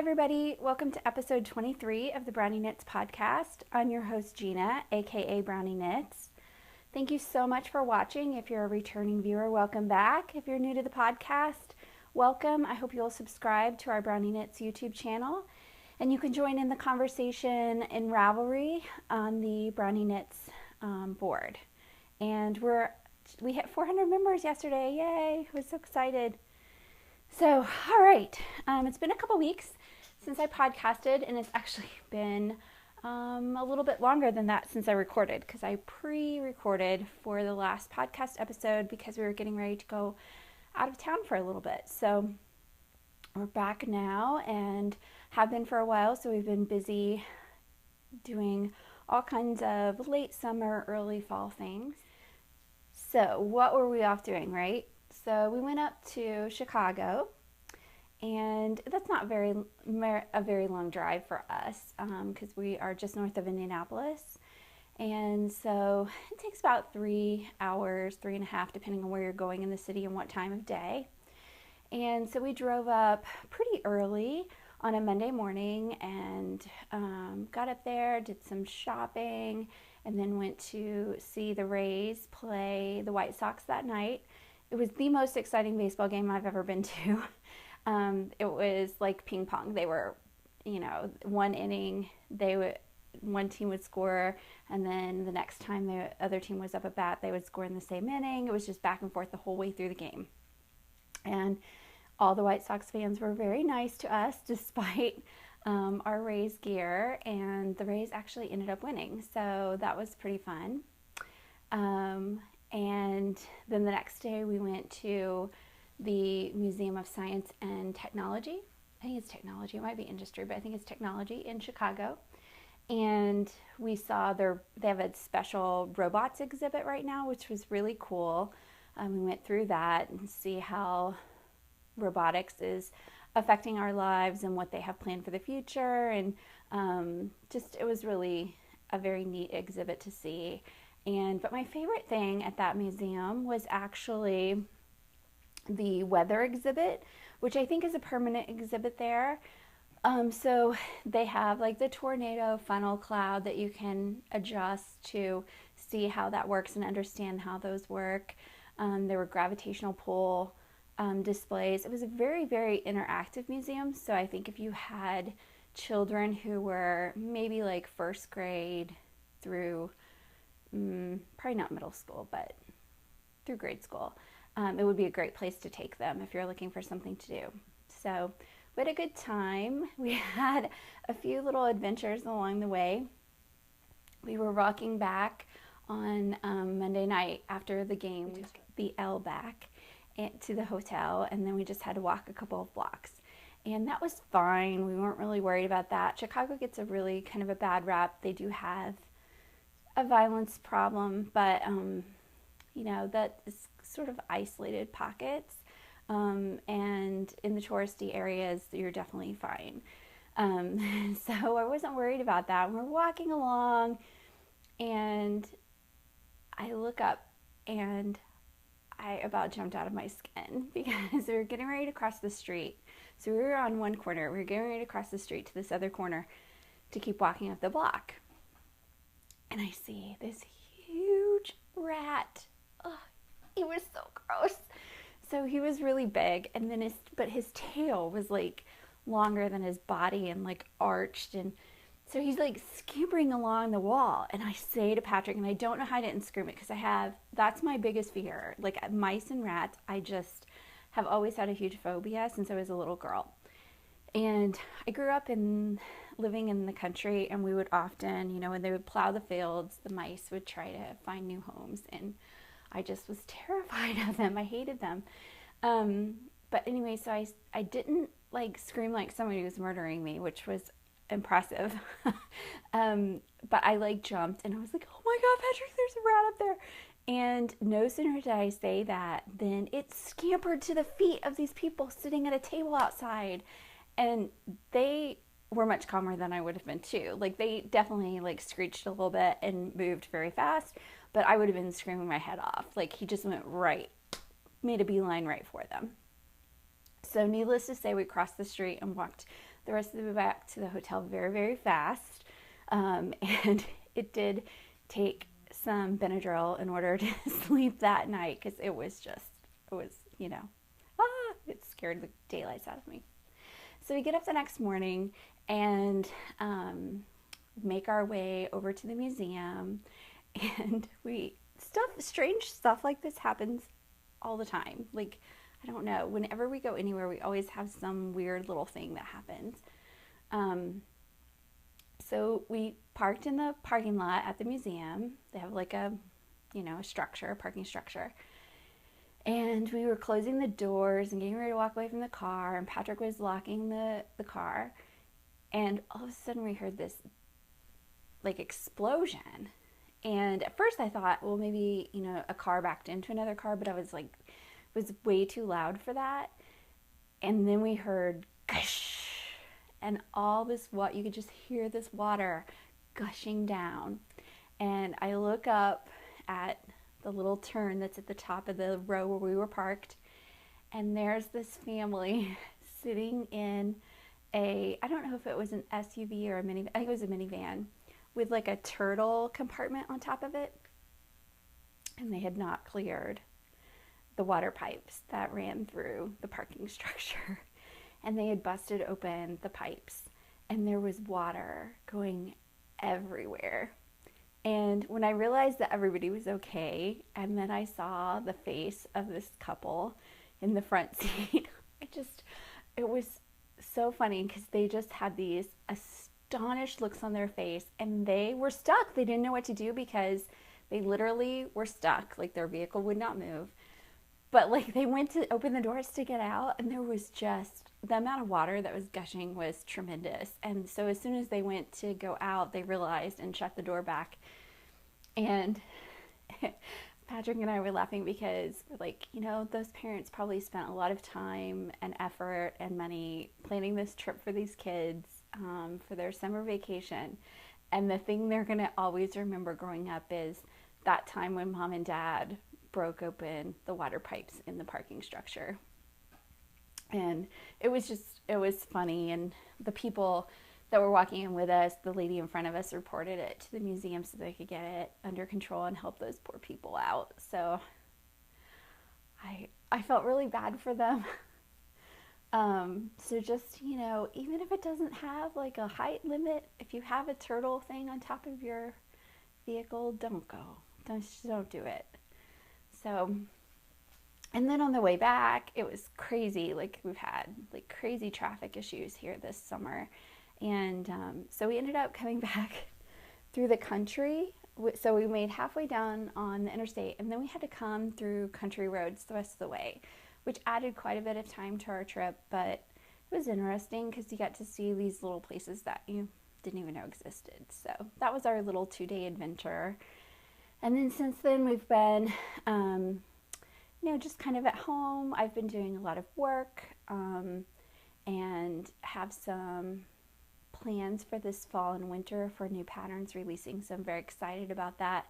everybody. Welcome to episode 23 of the Brownie Knits podcast. I'm your host, Gina, aka Brownie Knits. Thank you so much for watching. If you're a returning viewer, welcome back. If you're new to the podcast, welcome. I hope you'll subscribe to our Brownie Knits YouTube channel. And you can join in the conversation in Ravelry on the Brownie Knits board. And we hit 400 members yesterday. Yay! I was so excited. So, all right, it's been a couple weeks since I podcasted, and it's actually been a little bit longer than that since I recorded, because I pre-recorded for the last podcast episode because we were getting ready to go out of town for a little bit. So we're back now and have been for a while, so we've been busy doing all kinds of late summer, early fall things. So what were we off doing, right? So we went up to Chicago, and that's not a very long drive for us because we are just north of Indianapolis. And so it takes about 3 hours, 3.5, depending on where you're going in the city and what time of day. And so we drove up pretty early on a Monday morning and got up there, did some shopping, and then went to see the Rays play the White Sox that night. It was the most exciting baseball game I've ever been to. It was like ping pong. They were, one inning, one team would score, and then the next time the other team was up at bat, they would score in the same inning. It was just back and forth the whole way through the game. And all the White Sox fans were very nice to us despite our Rays gear, and the Rays actually ended up winning. So that was pretty fun. And then the next day we went to the Museum of Science and Technology. I think it's technology. It might be industry, but I think it's technology in Chicago. And we saw they have a special robots exhibit right now, which was really cool. We went through that and see how robotics is affecting our lives and what they have planned for the future. And it was really a very neat exhibit to see. But my favorite thing at that museum was actually the weather exhibit, which I think is a permanent exhibit there. So they have like the tornado funnel cloud that you can adjust to see how that works and understand how those work. There were gravitational pull displays. It was a very, very interactive museum. So I think if you had children who were maybe like first grade through probably not middle school, but through grade school, it would be a great place to take them if you're looking for something to do. So we had a good time. We had a few little adventures along the way. We were walking back on Monday night after the game, took the L back to the hotel, and then we just had to walk a couple of blocks. And that was fine. We weren't really worried about that. Chicago gets a really kind of a bad rap. They do have a violence problem, but that is sort of isolated pockets, and in the touristy areas you're definitely fine. So I wasn't worried about that. We're walking along and I look up and I about jumped out of my skin because we were getting ready to cross the street. So we were on one corner, we were getting ready to cross the street to this other corner to keep walking up the block. And I see this huge rat. Oh, he was so gross. So he was really big, and then his tail was like longer than his body and like arched, and so he's like scampering along the wall. And I say to Patrick, and I don't know how I didn't scream it because that's my biggest fear. Like mice and rats, I just have always had a huge phobia since I was a little girl. And I grew up living in the country, and we would often, when they would plow the fields, the mice would try to find new homes, and I just was terrified of them. I hated them. But anyway, so I didn't like scream like somebody was murdering me, which was impressive. But I like jumped, and I was like, oh my God, Patrick, there's a rat up there. And no sooner did I say that than it scampered to the feet of these people sitting at a table outside. And they were much calmer than I would have been too. Like they definitely like screeched a little bit and moved very fast, but I would have been screaming my head off. Like he just made a beeline right for them. So needless to say, we crossed the street and walked the rest of the way back to the hotel very, very fast. And it did take some Benadryl in order to sleep that night because it was, you know, it scared the daylights out of me. So we get up the next morning and make our way over to the museum, and strange stuff like this happens all the time. Like, I don't know, whenever we go anywhere, we always have some weird little thing that happens. So we parked in the parking lot at the museum. They have like a parking structure. And we were closing the doors and getting ready to walk away from the car, and Patrick was locking the car. And all of a sudden we heard this like explosion. And at first I thought, well, maybe, a car backed into another car, but I was like, it was way too loud for that. And then we heard gush, and all this you could just hear this water gushing down. And I look up at the little turn that's at the top of the row where we were parked, and there's this family sitting in I don't know if it was an SUV or a minivan, I think it was a minivan, with like a turtle compartment on top of it. And they had not cleared the water pipes that ran through the parking structure. And they had busted open the pipes, and there was water going everywhere. And when I realized that everybody was okay, and then I saw the face of this couple in the front seat, it was so funny because they just had these astonished looks on their face, and they were stuck. They didn't know what to do because they literally were stuck. Like, their vehicle would not move. But like, they went to open the doors to get out, and there was just, the amount of water that was gushing was tremendous. And so as soon as they went to go out, they realized and shut the door back. And Patrick and I were laughing because we're like, those parents probably spent a lot of time and effort and money planning this trip for these kids for their summer vacation. And the thing they're going to always remember growing up is that time when mom and dad broke open the water pipes in the parking structure. And it was funny. And the people that were walking in with us, the lady in front of us reported it to the museum so they could get it under control and help those poor people out. So I felt really bad for them. So just, even if it doesn't have like a height limit, if you have a turtle thing on top of your vehicle, don't go. Don't do it. So, and then on the way back, it was crazy. Like, we've had like crazy traffic issues here this summer. And so we ended up coming back through the country. So we made halfway down on the interstate, and then we had to come through country roads the rest of the way, which added quite a bit of time to our trip. But it was interesting because you got to see these little places that you didn't even know existed. So that was our little 2-day adventure. And then since then, we've been, just kind of at home. I've been doing a lot of work and have some plans for this fall and winter for new patterns releasing. So I'm very excited about that.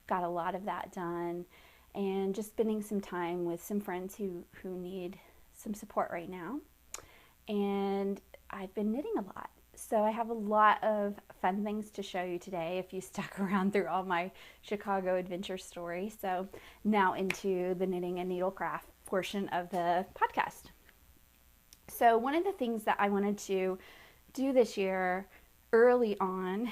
Got a lot of that done. And just spending some time with some friends who need some support right now. And I've been knitting a lot. So I have a lot of fun things to show you today if you stuck around through all my Chicago adventure story. So now into the knitting and needlecraft portion of the podcast. So one of the things that I wanted to do this year early on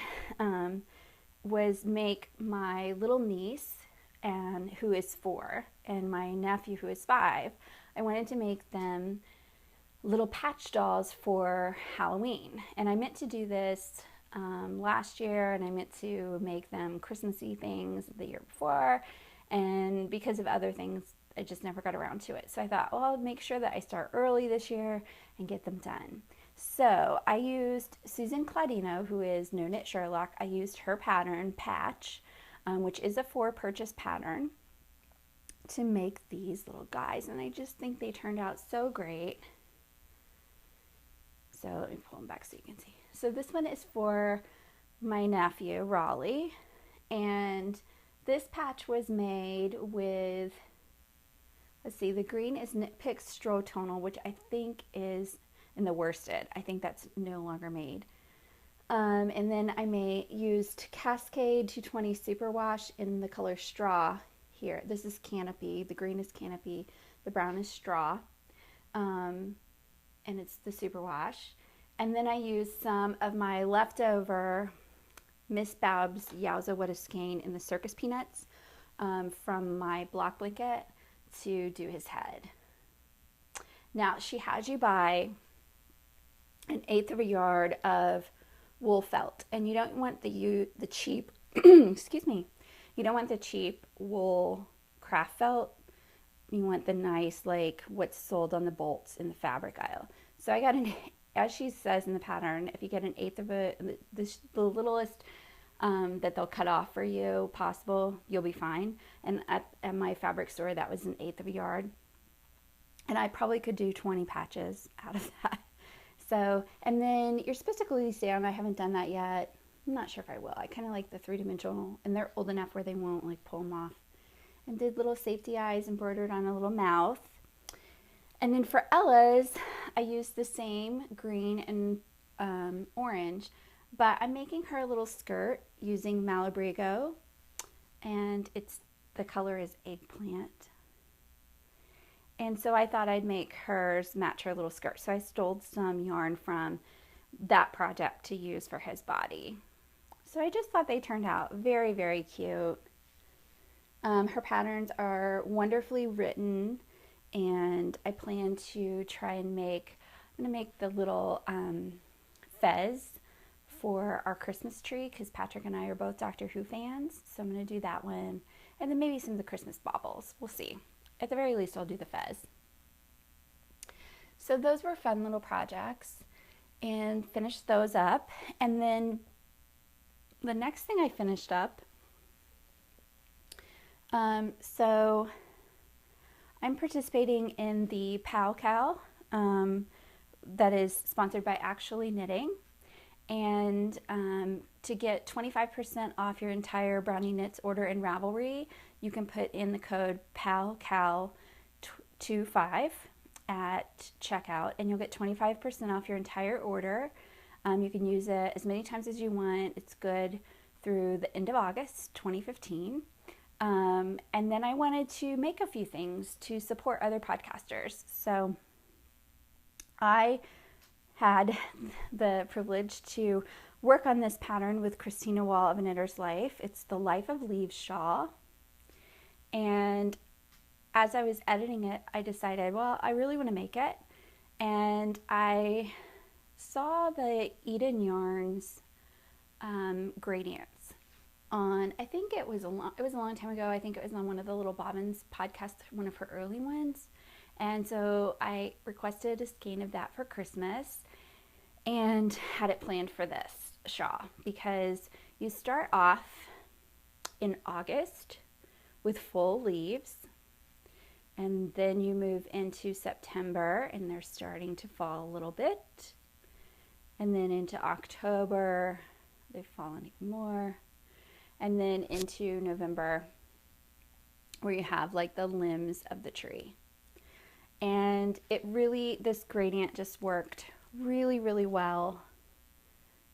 was make my little niece, and who is 4, and my nephew, who is 5, I wanted to make them little patch dolls for Halloween. And I meant to do this last year, and I meant to make them Christmassy things the year before, and because of other things, I just never got around to it. So I thought, well, I'll make sure that I start early this year and get them done. So I used Susan Claudino, who is NoKnitSherlock. I used her pattern, Patch, which is a 4-purchase pattern, to make these little guys. And I just think they turned out so great. So let me pull them back so you can see. So this one is for my nephew, Raleigh. And this patch was made with, let's see, the green is Knit Pick Stroh Tonal, which I think is in the worsted. I think that's no longer made. And then I used Cascade 220 Superwash in the color Straw here. This is Canopy. The green is Canopy. The brown is Straw. And it's the Superwash. And then I used some of my leftover Miss Babs Yowza What a Skein in the Circus Peanuts from my block blanket to do his head. Now, she had you buy 1/8 of a yard of wool felt, and you don't want the cheap excuse me, you don't want the cheap wool craft felt. You want the nice, like what's sold on the bolts in the fabric aisle. So I got as she says in the pattern, if you get 1/8 of the littlest that they'll cut off for you possible, you'll be fine. And at my fabric store, that was 1/8 of a yard, and I probably could do 20 patches out of that. So, and then you're supposed to glue these down. I haven't done that yet. I'm not sure if I will. I kind of like the 3-dimensional, and they're old enough where they won't like pull them off. And did little safety eyes embroidered on a little mouth. And then for Ella's, I used the same green and orange, but I'm making her a little skirt using Malabrigo, and the color is Eggplant. And so I thought I'd make hers match her little skirt. So I stole some yarn from that project to use for his body. So I just thought they turned out very, very cute. Her patterns are wonderfully written, and I plan to try and I'm going to make the little fez for our Christmas tree, because Patrick and I are both Doctor Who fans. So I'm going to do that one. And then maybe some of the Christmas baubles. We'll see. At the very least, I'll do the fez. So those were fun little projects, and finished those up. And then the next thing I finished up, so I'm participating in the Powell Cal that is sponsored by Actually Knitting. And to get 25% off your entire Brownie Knits order in Ravelry, you can put in the code PowellCal25 at checkout, and you'll get 25% off your entire order. You can use it as many times as you want. It's good through the end of August 2015. And then I wanted to make a few things to support other podcasters. So I had the privilege to work on this pattern with Christina Wall of A Knitter's Life. It's the Life of Leaves shawl. And as I was editing it, I decided, well, I really want to make it. And I saw the Eden Yarns gradients on, I think it was a long time ago. I think it was on one of the Little Bobbins podcasts, one of her early ones. And so I requested a skein of that for Christmas and had it planned for this shawl, because you start off in August with full leaves, and then you move into September and they're starting to fall a little bit, and then into October they've fallen even more, and then into November where you have like the limbs of the tree. And this gradient just worked really, really well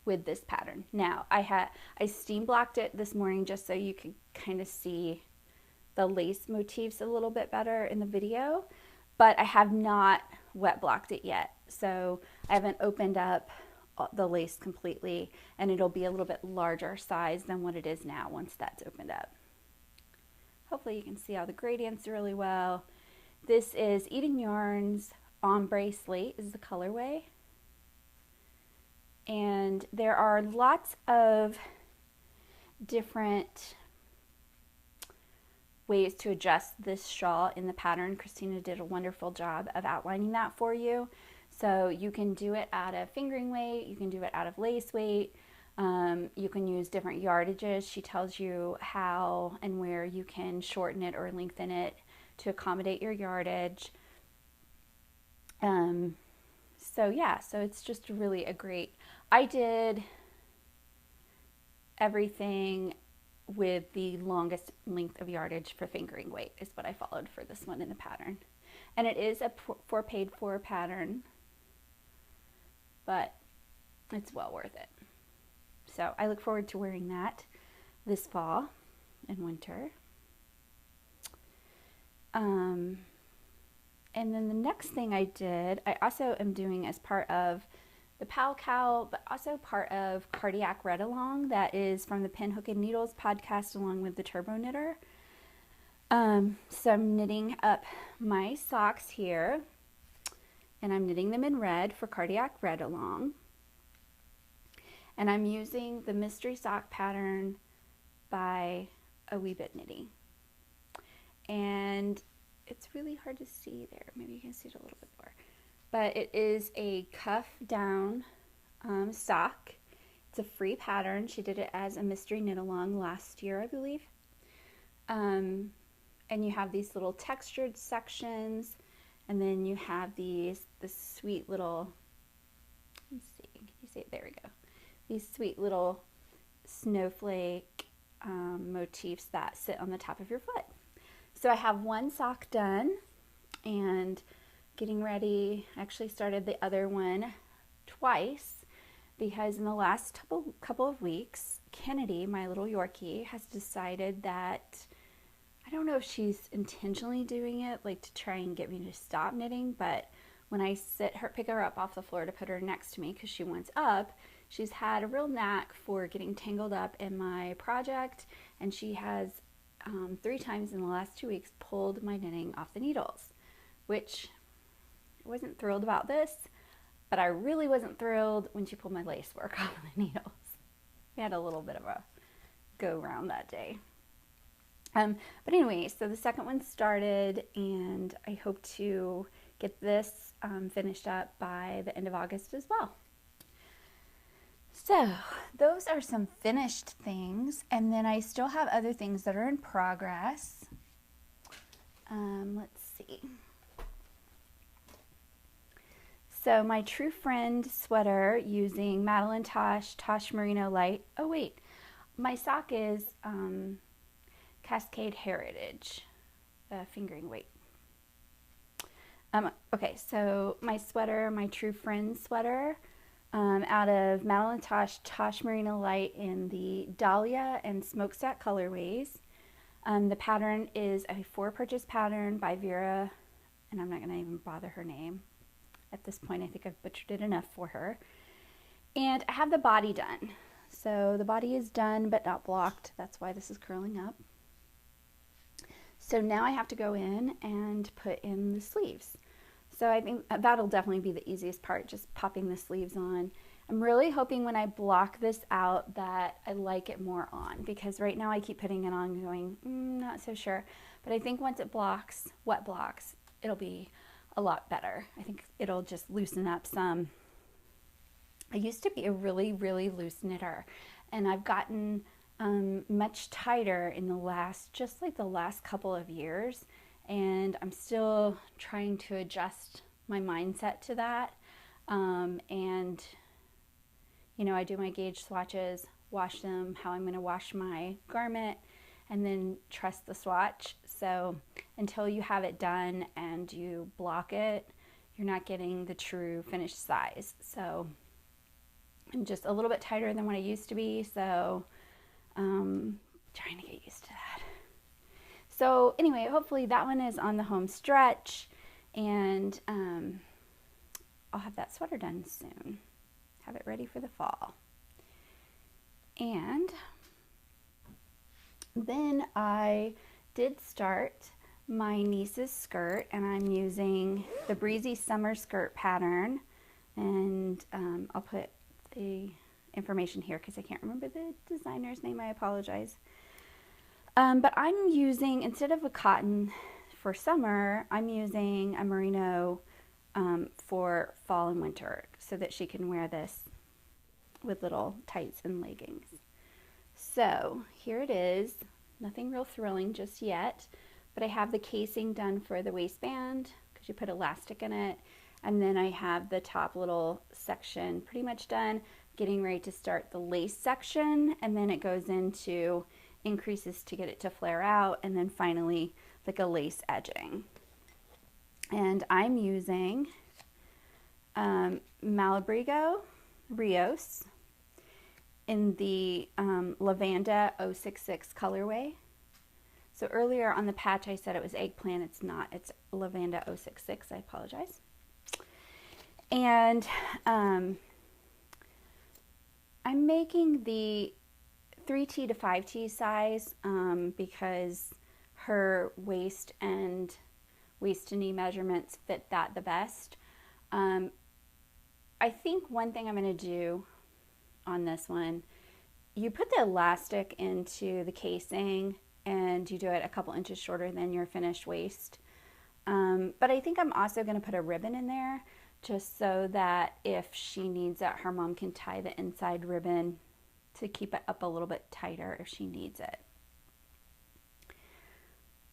with this pattern. Now, I steam blocked it this morning just so you could kind of see the lace motifs a little bit better in the video, but I have not wet blocked it yet. So I haven't opened up the lace completely, and it'll be a little bit larger size than what it is now once that's opened up. Hopefully you can see all the gradients really well. This is Eden Yarns Ombre Slate is the colorway. And there are lots of different ways to adjust this shawl in the pattern. Christina did a wonderful job of outlining that for you. So you can do it out of fingering weight, you can do it out of lace weight, you can use different yardages. She tells you how and where you can shorten it or lengthen it to accommodate your yardage. So yeah, so it's just really a great, I did everything with the longest length of yardage for fingering weight is what I followed for this one in the pattern. And it is a for paid for pattern. but it's well worth it. So I look forward to wearing that this fall and winter. And then the next thing I did, I also am doing as part of the Powell Cal, but also part of Cardiac Read Along, that is from the Pin Hook and Needles podcast along with the Turbo Knitter. So I'm knitting up my socks here, and I'm knitting them in red for Cardiac Read Along. And I'm using the mystery sock pattern by A Wee Bit Knitty. And it's really hard to see there. Maybe you can see it a little bit more. But it is a cuff down sock. It's a free pattern. She did it as a mystery knit along last year, I believe. And you have these little textured sections, and then you have this sweet little, let's see, can you see it? There we go. These sweet little snowflake motifs that sit on the top of your foot. So I have one sock done and getting ready. I actually started the other one twice because in the last couple of weeks, Kennedy, my little Yorkie, has decided that, I don't know if she's intentionally doing it, like to try and get me to stop knitting, but when I pick her up off the floor to put her next to me because she wants up, she's had a real knack for getting tangled up in my project, and she has 3 times in the last 2 weeks pulled my knitting off the needles, which I wasn't thrilled about this, but I really wasn't thrilled when she pulled my lace work off the needles. We had a little bit of a go round that day. But anyway, so the second one started, and I hope to get this finished up by the end of August as well. So those are some finished things, and then I still have other things that are in progress. Let's see. So my True Friend sweater using Madeline Tosh Merino Light. Oh wait, my sock is Cascade Heritage fingering weight. Okay, so my sweater, my True Friend sweater, out of Madeline Tosh Merino Light in the Dahlia and Smokestack colorways. The pattern is a 4-purchase pattern by Veera, and I'm not going to even bother her name. At this point, I think I've butchered it enough for her. And I have the body done. So the body is done but not blocked. That's why this is curling up. So now I have to go in and put in the sleeves. So I think that'll definitely be the easiest part, just popping the sleeves on. I'm really hoping when I block this out that I like it more on, because right now I keep putting it on going, not so sure. But I think once it blocks, wet blocks, it'll be a lot better. I think it'll just loosen up some. I used to be a really, really loose knitter, and I've gotten much tighter in the last couple of years. And I'm still trying to adjust my mindset to that. And, you know, I do my gauge swatches, wash them how I'm going to wash my garment, and then trust the swatch. So until you have it done and you block it, you're not getting the true finished size. So I'm just a little bit tighter than what I used to be. So trying to get used to that. So anyway, hopefully that one is on the home stretch, and I'll have that sweater done soon. Have it ready for the fall. And then I did start my niece's skirt, and I'm using the Breezy summer skirt pattern, and I'll put the information here because I can't remember the designer's name. I apologize. But I'm using, instead of a cotton for summer, I'm using a merino for fall and winter, so that she can wear this with little tights and leggings. So here it is. Nothing real thrilling just yet, but I have the casing done for the waistband because you put elastic in it, and then I have the top little section pretty much done, getting ready to start the lace section, and then it goes into increases to get it to flare out, and then finally like a lace edging. And I'm using Malabrigo Rios in the Lavanda 066 colorway. So earlier on the patch I said it was eggplant. It's not. It's Lavanda 066. I apologize. And I'm making the 3T to 5T size because her waist and waist to knee measurements fit that the best. I think one thing I'm going to do on this one, you put the elastic into the casing and you do it a couple inches shorter than your finished waist. But I think I'm also going to put a ribbon in there just so that if she needs it, her mom can tie the inside ribbon to keep it up a little bit tighter if she needs it.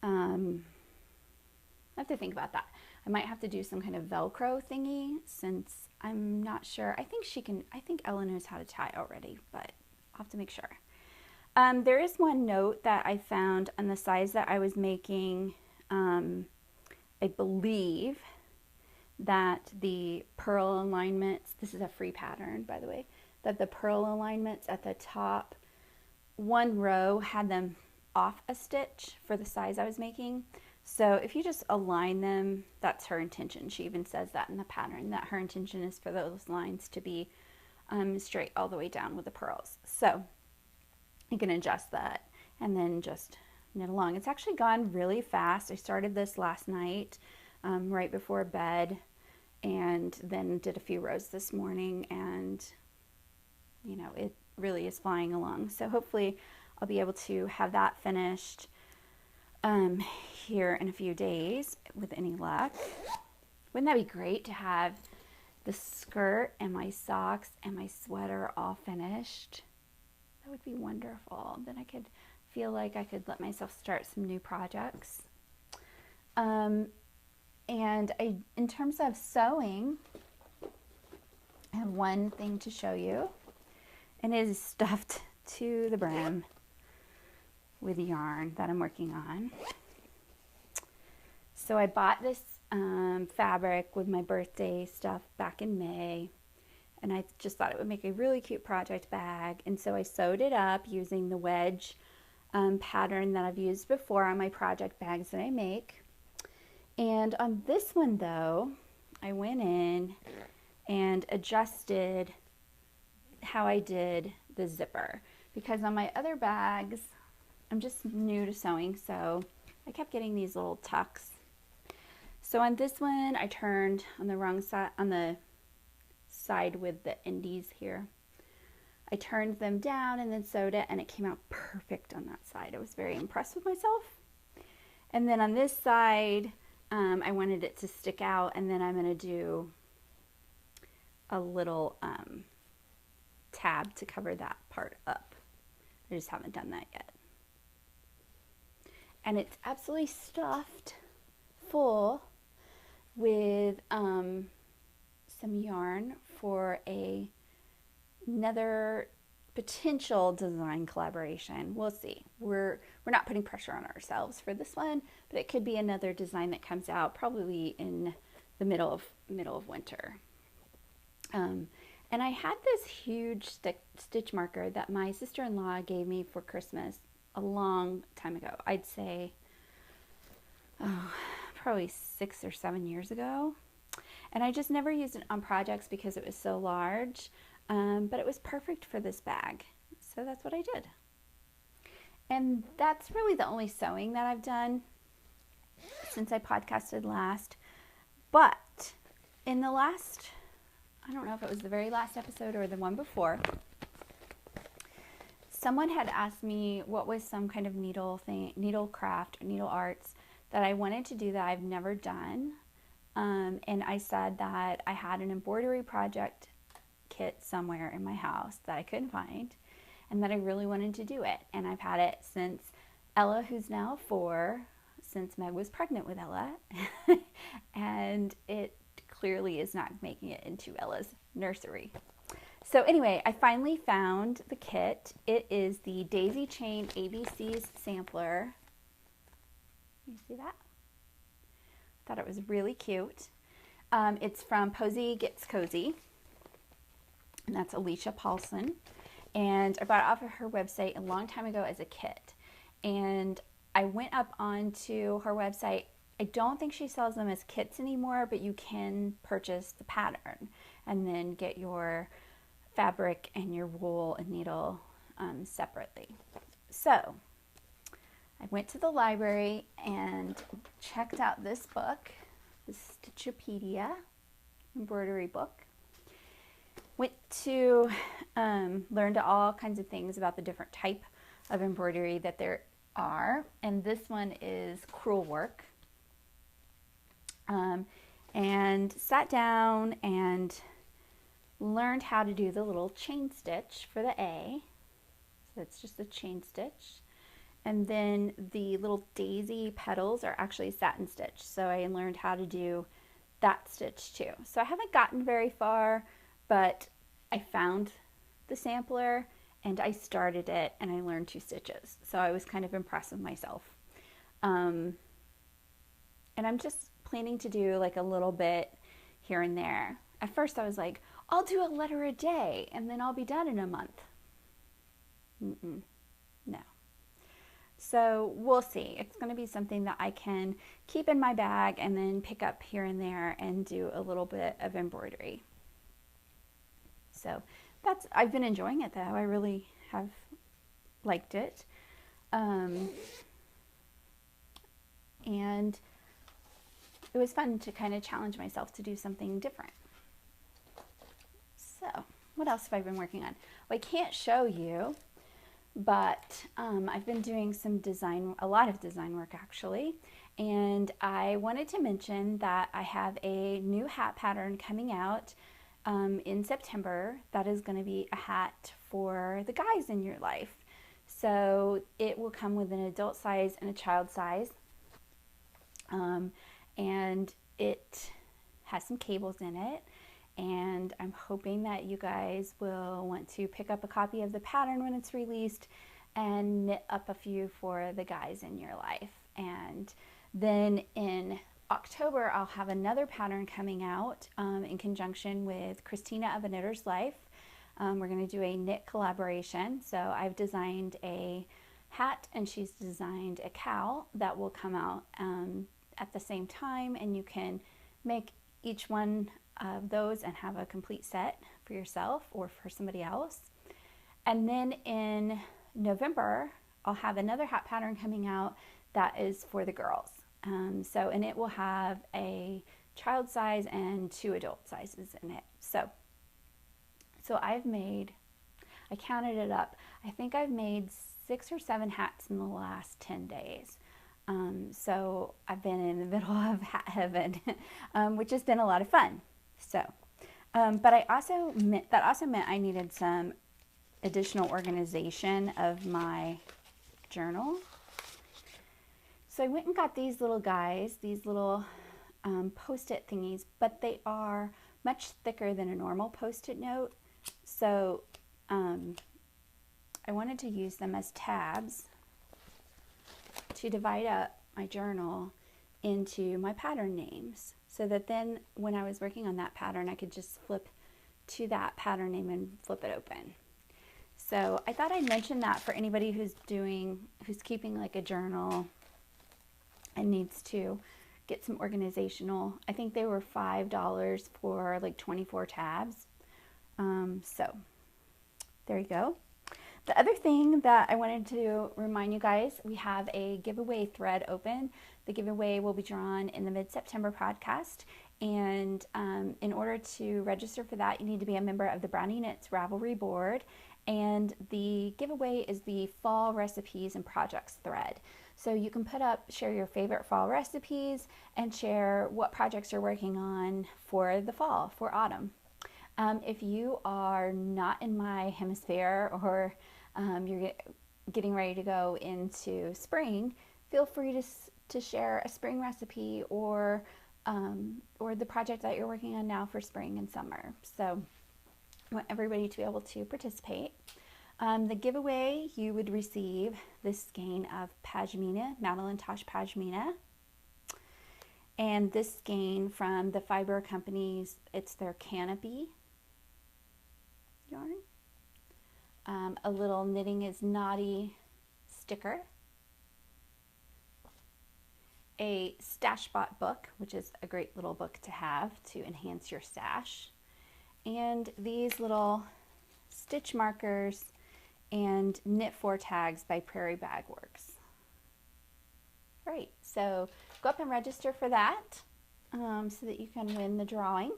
I have to think about that. I might have to do some kind of Velcro thingy since I'm not sure. I think Ella knows how to tie already, but I'll have to make sure. There is one note that I found on the size that I was making. I believe that the purl alignments, this is a free pattern by the way, that the purl alignments at the top, one row had them off a stitch for the size I was making. So if you just align them, that's her intention. She even says that in the pattern, that her intention is for those lines to be straight all the way down with the purls. So you can adjust that and then just knit along. It's actually gone really fast. I started this last night right before bed and then did a few rows this morning, and you know, it really is flying along. So hopefully I'll be able to have that finished here in a few days with any luck. Wouldn't that be great to have the skirt and my socks and my sweater all finished? That would be wonderful. Then I could feel like I could let myself start some new projects. And in terms of sewing, I have one thing to show you, and it is stuffed to the brim with yarn that I'm working on. So I bought this fabric with my birthday stuff back in May, and I just thought it would make a really cute project bag, and so I sewed it up using the wedge pattern that I've used before on my project bags that I make. And on this one though, I went in and adjusted how I did the zipper, because on my other bags, I'm just new to sewing, so I kept getting these little tucks. So on this one, I turned on the wrong side, on the side with the indies here. I turned them down and then sewed it, and it came out perfect on that side. I was very impressed with myself. And then on this side, I wanted it to stick out, and then I'm going to do a little tab to cover that part up. I just haven't done that yet. And it's absolutely stuffed full with some yarn for another potential design collaboration. We'll see. We're not putting pressure on ourselves for this one, but it could be another design that comes out probably in the middle of winter. And I had this huge stitch marker that my sister-in-law gave me for Christmas a long time ago. I'd say probably 6 or 7 years ago. And I just never used it on projects because it was so large. But it was perfect for this bag. So that's what I did. And that's really the only sewing that I've done since I podcasted last. But in the last, I don't know if it was the very last episode or the one before, someone had asked me what was some kind of needle craft or needle arts that I wanted to do that I've never done. And I said that I had an embroidery project kit somewhere in my house that I couldn't find, and that I really wanted to do it. And I've had it since Ella, who's now 4, since Meg was pregnant with Ella, and it clearly is not making it into Ella's nursery. So anyway, I finally found the kit. It is the DaisyChain ABCs sampler. You see that? I thought it was really cute. It's from Posie Gets Cozy, and that's Alicia Paulson. And I bought it off of her website a long time ago as a kit. And I went up onto her website. I don't think she sells them as kits anymore, but you can purchase the pattern and then get your fabric and your wool and needle separately. So I went to the library and checked out this book, the Stitchopedia embroidery book. Went to learn all kinds of things about the different type of embroidery that there are, and this one is crewel work. And sat down and learned how to do the little chain stitch for the A. So it's just a chain stitch. And then the little daisy petals are actually satin stitch. So I learned how to do that stitch too. So I haven't gotten very far, but I found the sampler and I started it and I learned 2 stitches. So I was kind of impressed with myself. And I'm just planning to do like a little bit here and there. At first I was like, I'll do a letter a day and then I'll be done in a month. No. So we'll see. It's going to be something that I can keep in my bag and then pick up here and there and do a little bit of embroidery. So I've been enjoying it though. I really have liked it. And it was fun to kind of challenge myself to do something different. So what else have I been working on? Well, I can't show you, but I've been doing a lot of design work actually. And I wanted to mention that I have a new hat pattern coming out in September. That is going to be a hat for the guys in your life. So it will come with an adult size and a child size. And it has some cables in it, and I'm hoping that you guys will want to pick up a copy of the pattern when it's released and knit up a few for the guys in your life. And then in October I'll have another pattern coming out in conjunction with Christina of A Knitter's Life. We're going to do a knit collaboration. So I've designed a hat and she's designed a cowl that will come out at the same time, and you can make each one of those and have a complete set for yourself or for somebody else. And then in November I'll have another hat pattern coming out that is for the girls. And it will have a child size and 2 adult sizes in it. So I counted it up, I think I've made 6 or 7 hats in the last 10 days. So I've been in the middle of hat heaven, which has been a lot of fun. So, but that also meant I needed some additional organization of my journal. So I went and got these little guys, these little post-it thingies, but they are much thicker than a normal post-it note. So I wanted to use them as tabs to divide up my journal into my pattern names, so that then when I was working on that pattern I could just flip to that pattern name and flip it open. So I thought I'd mention that for anybody who's keeping like a journal and needs to get some organizational. I think they were $5 for like 24 tabs. So there you go. The other thing that I wanted to remind you guys, we have a giveaway thread open. The giveaway will be drawn in the mid-September podcast. And in order to register for that, you need to be a member of the Brownie Knits Ravelry board. And the giveaway is the fall recipes and projects thread. So you can share your favorite fall recipes and share what projects you're working on for the fall, for autumn. If you are not in my hemisphere, or you're getting ready to go into spring, feel free to share a spring recipe or the project that you're working on now for spring and summer. So I want everybody to be able to participate. The giveaway, you would receive this skein of Pashmina, Madeline Tosh Pashmina. And this skein from the fiber companies, it's their Canopy yarn. A little Knitting is Naughty sticker. A stash bot book, which is a great little book to have to enhance your stash. And these little stitch markers and knit 4 tags by Prairie Bag Works. All right, so go up and register for that so that you can win the drawing.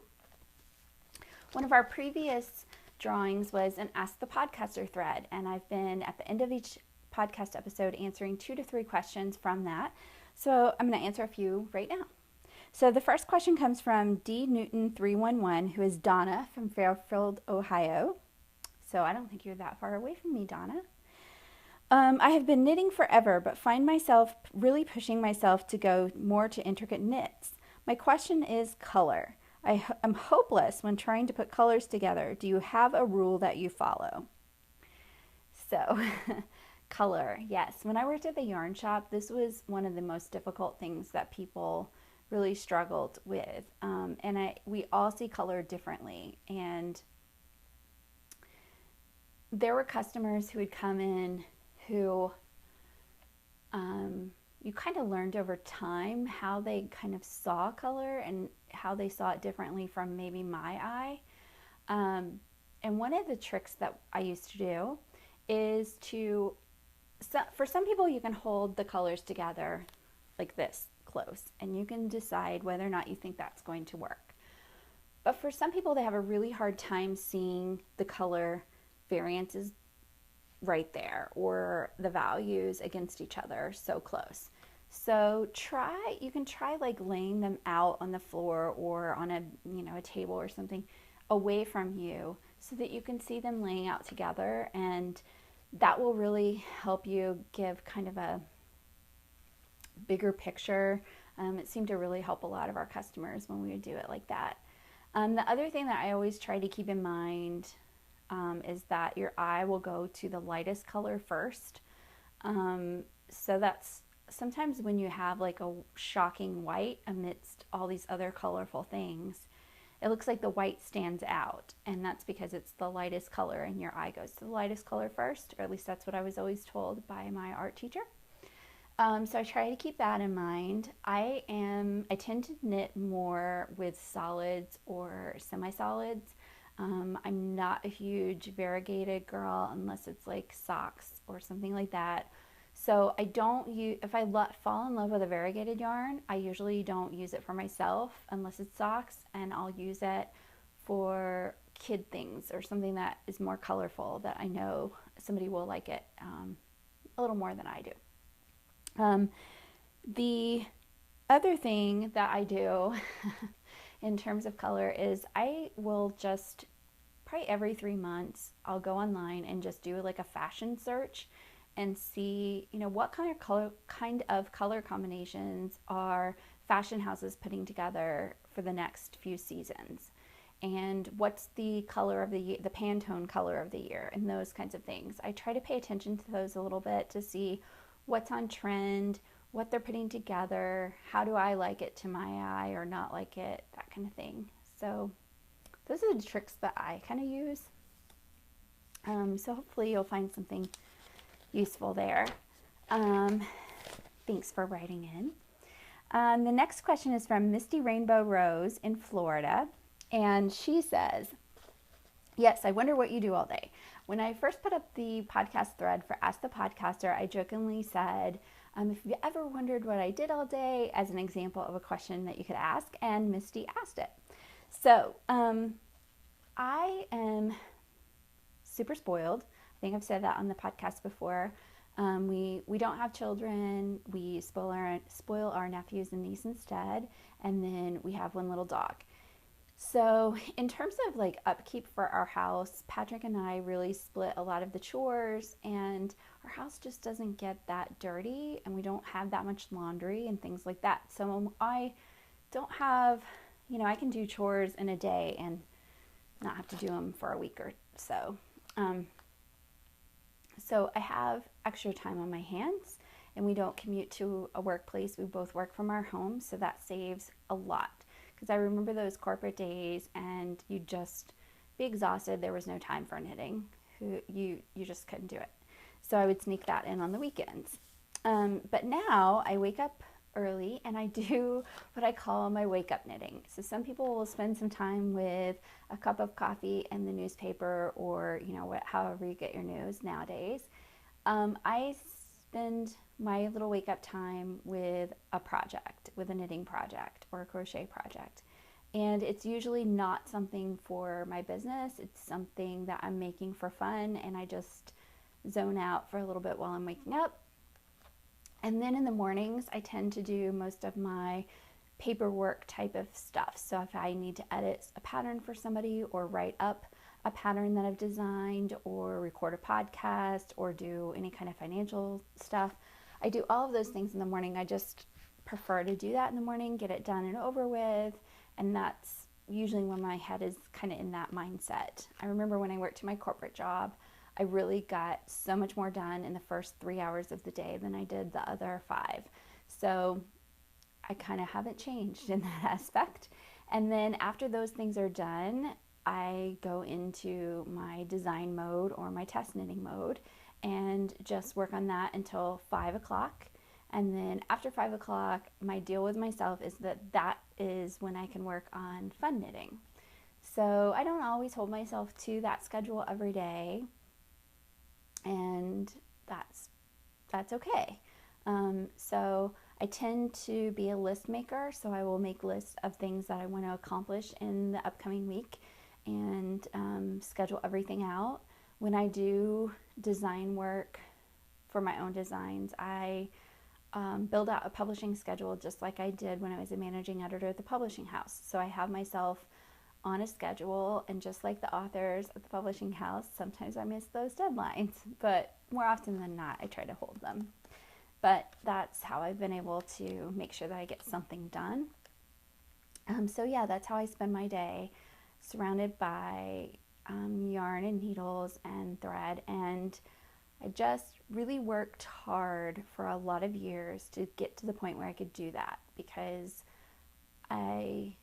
One of our previous drawings was an Ask the Podcaster thread, and I've been at the end of each podcast episode answering 2 to 3 questions from that. So I'm going to answer a few right now. So the first question comes from D Newton 311, who is Donna from Fairfield, Ohio. So I don't think you're that far away from me, Donna. I have been knitting forever, but find myself really pushing myself to go more to intricate knits. My question is color. I am hopeless when trying to put colors together. Do you have a rule that you follow? So, color, yes. When I worked at the yarn shop, this was one of the most difficult things that people really struggled with. We all see color differently. And there were customers who would come in who you kind of learned over time how they kind of saw color and how they saw it differently from maybe my eye. And one of the tricks that I used to do is for some people you can hold the colors together like this close and you can decide whether or not you think that's going to work. But for some people, they have a really hard time seeing the color variances right there or the values against each other so close. So you can try like laying them out on the floor or on a table or something away from you so that you can see them laying out together, and that will really help you give kind of a bigger picture. It seemed to really help a lot of our customers when we would do it like that. The other thing that I always try to keep in mind is that your eye will go to the lightest color first. So that's sometimes when you have like a shocking white amidst all these other colorful things, it looks like the white stands out, and that's because it's the lightest color and your eye goes to the lightest color first, or at least that's what I was always told by my art teacher. So I try to keep that in mind. I tend to knit more with solids or semi-solids. I'm not a huge variegated girl unless it's like socks or something like that. So I don't use, if I fall in love with a variegated yarn, I usually don't use it for myself unless it's socks, and I'll use it for kid things or something that is more colorful that I know somebody will like it a little more than I do. The other thing that I do in terms of color is I will just probably every 3 months I'll go online and just do like a fashion search and see what kind of color combinations are fashion houses putting together for the next few seasons, and what's the color of the Pantone color of the year, and those kinds of things. I try to pay attention to those a little bit to see what's on trend, what they're putting together, how do I like it to my eye or not like it, that kind of thing. So those are the tricks that I kind of use. So hopefully you'll find something useful there. Thanks for writing in. The next question is from MistyRainbowRose in Florida, and she says, yes, I wonder what you do all day. When I first put up the podcast thread for Ask the Podcaster, I jokingly said, if you ever wondered what I did all day, as an example of a question that you could ask, and Misty asked it. So I am super spoiled. I think I've said that on the podcast before. We don't have children. We spoil our nephews and niece instead, and then we have one little dog. So in terms of like upkeep for our house, Patrick and I really split a lot of the chores, and our house just doesn't get that dirty, and we don't have that much laundry and things like that. So I don't have, I can do chores in a day and not have to do them for a week or so. So I have extra time on my hands, and we don't commute to a workplace. We both work from our home, so that saves a lot. Because I remember those corporate days and you'd just be exhausted. There was no time for knitting. You just couldn't do it. So I would sneak that in on the weekends. But now I wake up early and I do what I call my wake up knitting. So some people will spend some time with a cup of coffee and the newspaper, or however you get your news nowadays. I spend my little wake up time with a project, with a knitting project or a crochet project. And it's usually not something for my business. It's something that I'm making for fun, and I just zone out for a little bit while I'm waking up. And then in the mornings, I tend to do most of my paperwork type of stuff. So if I need to edit a pattern for somebody, or write up a pattern that I've designed, or record a podcast, or do any kind of financial stuff, I do all of those things in the morning. I just prefer to do that in the morning, get it done and over with. And that's usually when my head is kind of in that mindset. I remember when I worked my corporate job, I really got so much more done in the first 3 hours of the day than I did the other 5. So I kind of haven't changed in that aspect. And then after those things are done, I go into my design mode or my test knitting mode and just work on that until 5 o'clock. And then after 5 o'clock, my deal with myself is that is when I can work on fun knitting. So I don't always hold myself to that schedule every day, and that's okay. So I tend to be a list maker, so I will make lists of things that I want to accomplish in the upcoming week and schedule everything out. When I do design work for my own designs, I build out a publishing schedule just like I did when I was a managing editor at the publishing house. So I have myself on a schedule, and just like the authors at the publishing house, sometimes I miss those deadlines, but more often than not, I try to hold them. But that's how I've been able to make sure that I get something done. So yeah, that's how I spend my day, surrounded by yarn and needles and thread. And I just really worked hard for a lot of years to get to the point where I could do that, because I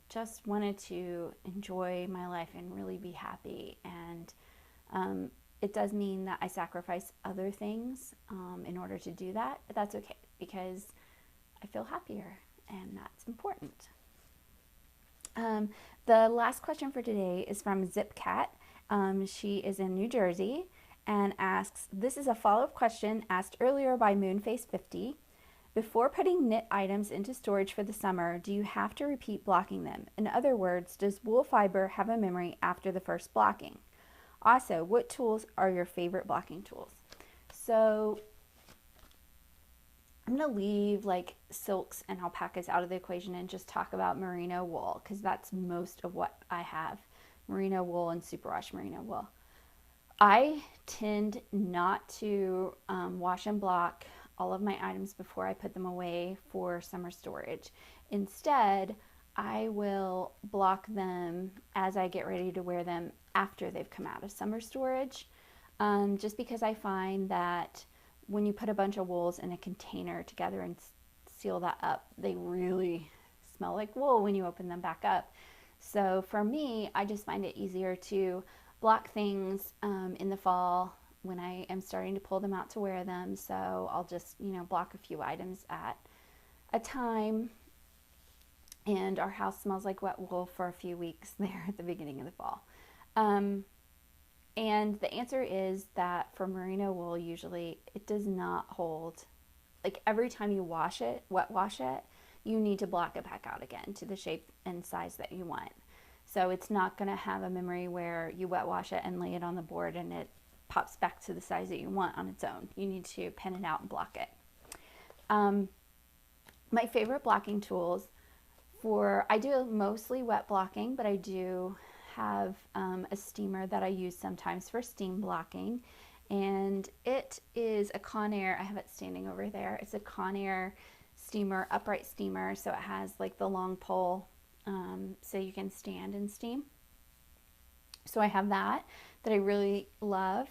just wanted to enjoy my life and really be happy. And it does mean that I sacrifice other things in order to do that, but that's okay, because I feel happier, and that's important. The last question for today is from Zipcat. She is in New Jersey and asks, this is a follow-up question asked earlier by Moonface50. Before putting knit items into storage for the summer, do you have to repeat blocking them? In other words, does wool fiber have a memory after the first blocking? Also, what tools are your favorite blocking tools? So I'm going to leave like silks and alpacas out of the equation and just talk about merino wool, because that's most of what I have. Merino wool and superwash merino wool. I tend not to wash and block all of my items before I put them away for summer storage. Instead, I will block them as I get ready to wear them after they've come out of summer storage, just because I find that when you put a bunch of wools in a container together and seal that up, they really smell like wool when you open them back up. So for me, I just find it easier to block things in the fall when I am starting to pull them out to wear them. So I'll just, block a few items at a time. And our house smells like wet wool for a few weeks there at the beginning of the fall. And the answer is that for merino wool, usually it does not hold, like every time you wash it, wet wash it, you need to block it back out again to the shape and size that you want. So it's not going to have a memory where you wet wash it and lay it on the board and it pops back to the size that you want on its own. You need to pin it out and block it. My favorite blocking tools I do mostly wet blocking, but I do have a steamer that I use sometimes for steam blocking, and it is a Conair. I have it standing over there. It's a Conair steamer, upright steamer, so it has like the long pole so you can stand and steam. So I have that I really love.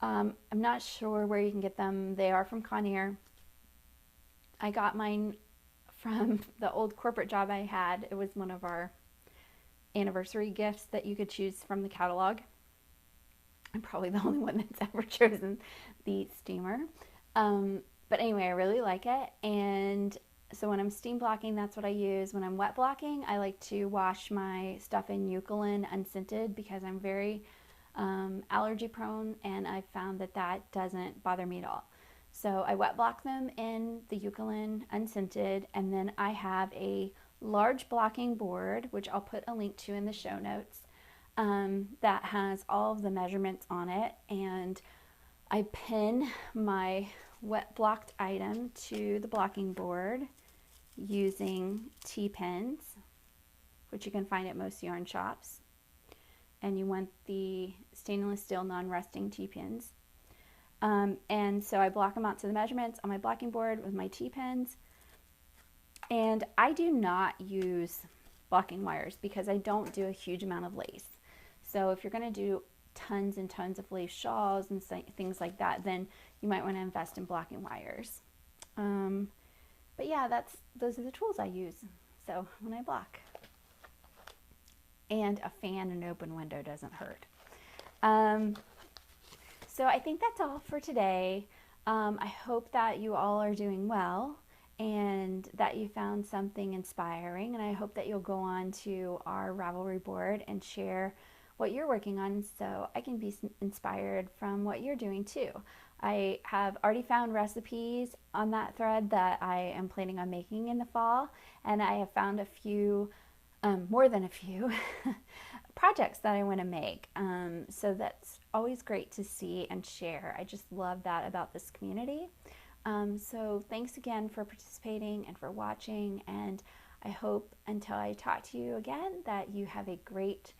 I'm not sure where you can get them. They are from Conair. I got mine from the old corporate job I had. It was one of our anniversary gifts that you could choose from the catalog. I'm probably the only one that's ever chosen the steamer. But anyway, I really like it. And so when I'm steam blocking, that's what I use. When I'm wet blocking, I like to wash my stuff in eucalyptus unscented because I'm very allergy prone, and I found that that doesn't bother me at all. So I wet block them in the eucalyptus unscented, and then I have a large blocking board, which I'll put a link to in the show notes, that has all of the measurements on it, and I pin my wet blocked item to the blocking board using T-pins, which you can find at most yarn shops, and you want the stainless steel non-rusting T-pins. And so I block them out to the measurements on my blocking board with my T-pins. And I do not use blocking wires because I don't do a huge amount of lace. So if you're going to do tons and tons of lace shawls and things like that, then you might want to invest in blocking wires. But yeah, those are the tools I use. So when I block. And a fan and an open window doesn't hurt. So I think that's all for today. I hope that you all are doing well and that you found something inspiring, and I hope that you'll go on to our Ravelry board and share what you're working on so I can be inspired from what you're doing too. I have already found recipes on that thread that I am planning on making in the fall, and I have found a few, more than a few, projects that I want to make. So that's always great to see and share. I just love that about this community. So thanks again for participating and for watching, and I hope until I talk to you again that you have a great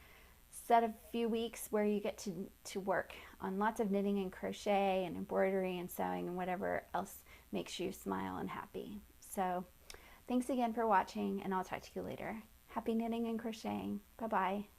set of few weeks where you get to work on lots of knitting and crochet and embroidery and sewing and whatever else makes you smile and happy. So thanks again for watching, and I'll talk to you later. Happy knitting and crocheting. Bye-bye.